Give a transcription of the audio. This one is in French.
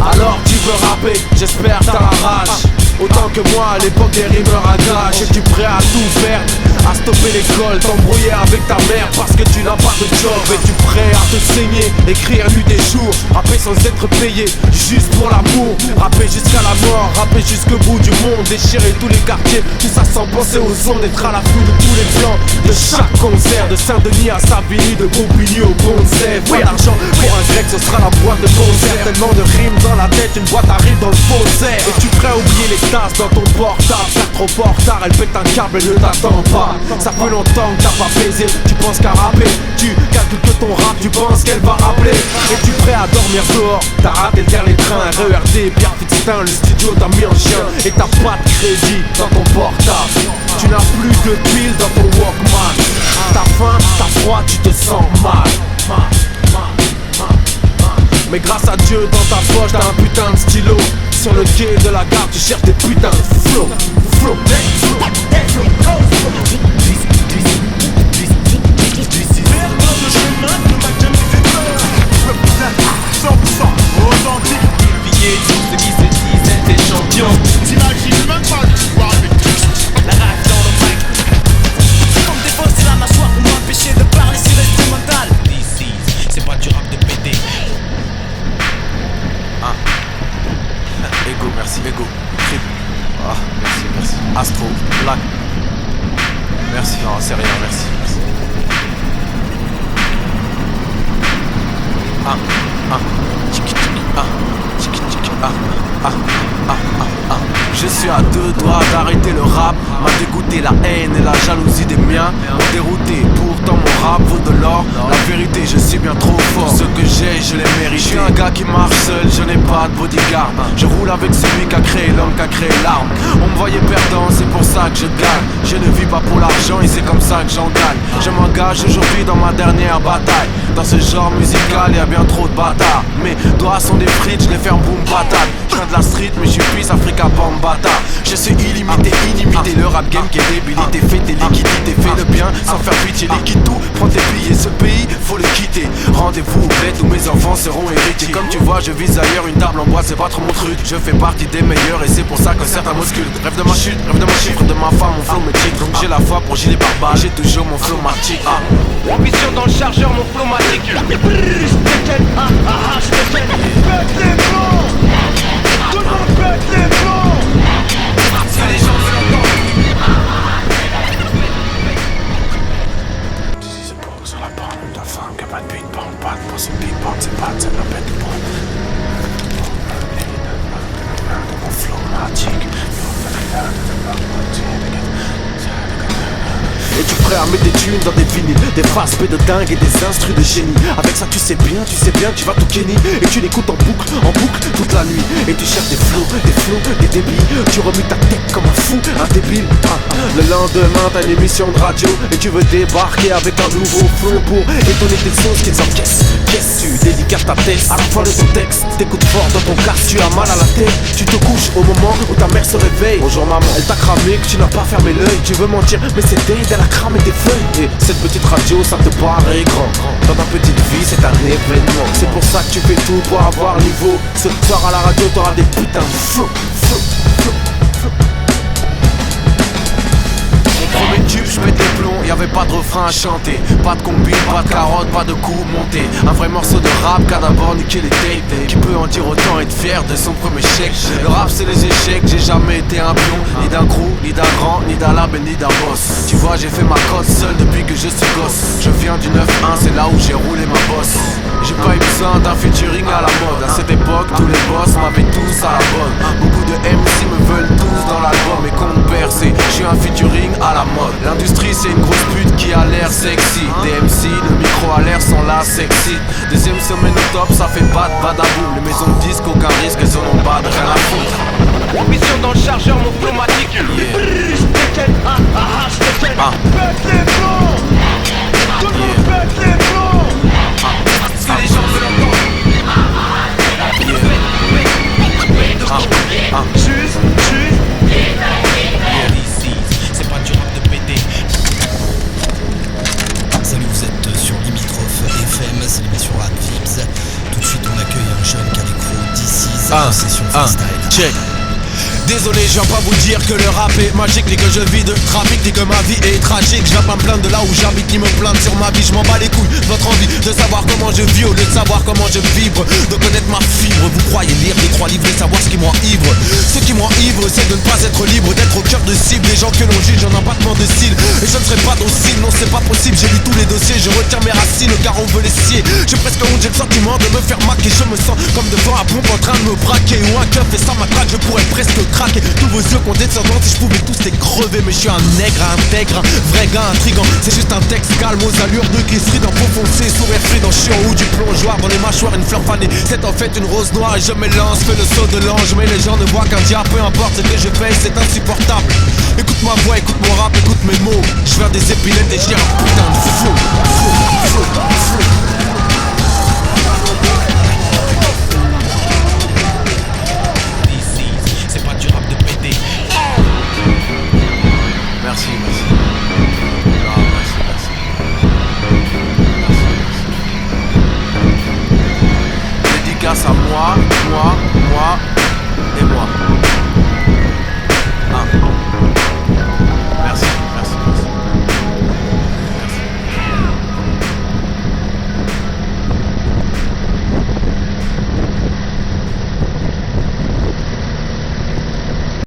Alors tu veux rapper, j'espère t'as la rage. Autant que moi à l'époque des rimeurs à gage. Es-tu prêt à tout perdre, à stopper l'école, t'embrouiller avec ta mère parce que tu n'as pas de job? Es-tu prêt à te saigner, écrire nuit et jour, rapper sans être payé, juste pour l'amour? Rapper jusqu'à la mort, rapper jusqu'au bout du monde, déchirer tous les quartiers, tout ça sans penser aux ondes, être à l'affût de tous les plans, de chaque concert, de Saint-Denis à Savigny, de Bobigny au Bonzet. Pas d'argent pour un grec, ce sera la boîte de concert. Tellement de rimes dans la tête, une boîte arrive dans le faussaire. Es-tu prêt à oublier les tasses dans ton portable, car trop fort tard, elle pète un câble et ne t'attend pas. Ça fait longtemps que t'as pas baisé, tu penses qu'à rapper, tu calcules que ton rap, tu penses qu'elle va rappeler. Es-tu prêt à dormir dehors? T'as raté le dernier train, RERD, Pierre Fitztin, le studio t'a mis en chien. Et t'as pas de crédit dans ton portable, tu n'as plus de piles dans ton Walkman. T'as faim, t'as froid, tu te sens mal. Mais grâce à Dieu, dans ta poche, t'as un putain de stylo. Sur le quai de la gare, tu cherches des putains de flow. Ce qui se disait des champions. T'imagines même pas l'histoire avec La rage dans le mic. Comme des bosses et la mâchoire pour m'empêcher de parler sur l'instrumental. D'ici, c'est pas du rap de pété. Ego, merci, Ego. Trip. Merci. Astro, Black. Merci, non, c'est rien, merci. Je suis à deux doigts d'arrêter le rap. M'a dégoûté la haine et la jalousie des miens. M'ont dérouté, pourtant mon rap vaut de l'or. La vérité, je suis bien trop fort. Ce que j'ai, je l'ai mérité. Je suis un gars qui marche seul, je n'ai pas de bodyguard. Je roule avec celui qui a créé l'homme, qui a créé l'arme. On me voyait perdant, c'est pour ça que je gagne. Je ne vis pas pour l'argent et c'est comme ça que j'en gagne. Je m'engage aujourd'hui dans ma dernière bataille. Dans ce genre musical, y'a bien trop de bâtards. Mes doigts sont des frites, je les fais en boom patate. Je viens de la street, mais je suis plus Africa bomb bâtard. Je suis illimité, inimité. Le rap game qui est débilité. Fais tes liquidités, fais le bien sans faire pitié. Liquide tout, prends tes billets, ce pays, faut le quitter. Rendez-vous au bled où mes enfants seront héritiers. Comme tu vois, je vise ailleurs, une table en bois, c'est pas trop mon truc. Je fais partie des meilleurs et c'est pour ça que certains m'auscultent. Rêve de ma chute, rêve de mon chiffre, de ma femme, mon flow me titre. Donc j'ai la foi pour gilet par-balle, j'ai toujours mon flow matique. Ambition dans le chargeur, mon flow matique. Tout le monde pète les plombs. Si les gens veulent entendre. C'est pour sur la bande de ta femme qui a pas de beat, pas de pour ce beat, c'est pas de la bête de bon. De mon flow matique. Es-tu prêt à mettre des tunes dans des vinyles, des phrases de dingue et des instrus de génie? Avec ça tu sais bien, tu vas tout kenny. Et tu l'écoutes en boucle, toute la nuit. Et tu cherches des flows, des débits. Tu remues ta tête comme un fou, un débile. Le lendemain t'as une émission de radio et tu veux débarquer avec un nouveau flow pour étonner tes sauces qu'ils encaissent. Tu dédicaces ta thèse à la fin de ton texte. T'écoutes fort dans ton casque, tu as mal à la tête. Tu te couches au moment où ta mère se réveille. Bonjour maman, elle t'a cramé que tu n'as pas fermé l'œil. Tu veux mentir mais c'est dingue, elle a cramé tes feuilles. Et cette petite radio ça te paraît grand. Dans ta petite vie c'est un événement. C'est pour ça que tu fais tout pour avoir niveau. Ce soir à la radio t'auras des putains de flow. Premier tube, je mets des plombs, y'avait pas de refrain à chanter. Pas de combi, pas de carotte, pas de coups montés. Un vrai morceau de rap qui a d'abord niqué les tapes. Qui peut en dire autant, être fier de son premier chèque. Le rap c'est les échecs, j'ai jamais été un pion. Ni d'un crew, ni d'un grand, ni d'un lab et ni d'un boss. Tu vois j'ai fait ma cote seul depuis que je suis gosse. Je viens du 9-1, c'est là où j'ai roulé ma bosse. J'ai pas eu besoin d'un featuring à la mode. À cette époque, tous les boss m'avaient tous à la bonne. Beaucoup de MC me veulent tous dans l'album et compte percer. Je suis un featuring à la mode. L'industrie c'est une grosse pute qui a l'air sexy. Des MC, le micro à l'air sont là sexy. Deuxième semaine au top, ça fait pas de badaboum. Les maisons de disques, aucun risque, elles en ont pas de rien à foutre. Ambition dans le chargeur, mon flow matique. Pète les plombs. Tout le monde pète les plombs. Si les gens veulent entendre. Juste. Ici, c'est pas du rap de pété. Salut session freestyle. Check. Désolé, je viens pas vous dire que le rap est magique, ni que je vis de trafic, ni que ma vie est tragique. Je viens pas me plaindre de là où j'habite, ni me plaindre sur ma vie. Je m'en bats les couilles de votre envie de savoir comment je vis au lieu de savoir comment je vibre, de connaître ma fibre. Vous croyez lire des 3 livres et savoir ce qui m'enivre. Ce qui m'enivre, c'est de ne pas être libre, d'être au cœur de cible. Des gens que l'on juge en abattement de cils. Et je ne serai pas docile, non c'est pas possible. J'ai lu tous les dossiers, je retiens mes racines car on veut les scier. J'ai presque honte, j'ai le sentiment de me faire maquer. Je me sens comme devant un pompe en train de me braquer. Ou un keuf et ça m'attraque, je pourrais presque craquer. Tous vos yeux condescendants, si je pouvais tous les crever. Mais je suis un nègre intègre, un vrai gars intrigant. C'est juste un texte calme aux allures de grisserie, d'un peau foncé, sourire frident. Je suis en haut du plongeoir, dans les mâchoires une fleur fanée. C'est en fait une rose noire et je m'élance, fais le saut de l'ange. Mais les gens ne voient qu'un diable, peu importe ce que je fais, c'est insupportable. Écoute ma voix, écoute mon rap, écoute mes mots. Je viens des épinettes et j'ai un putain de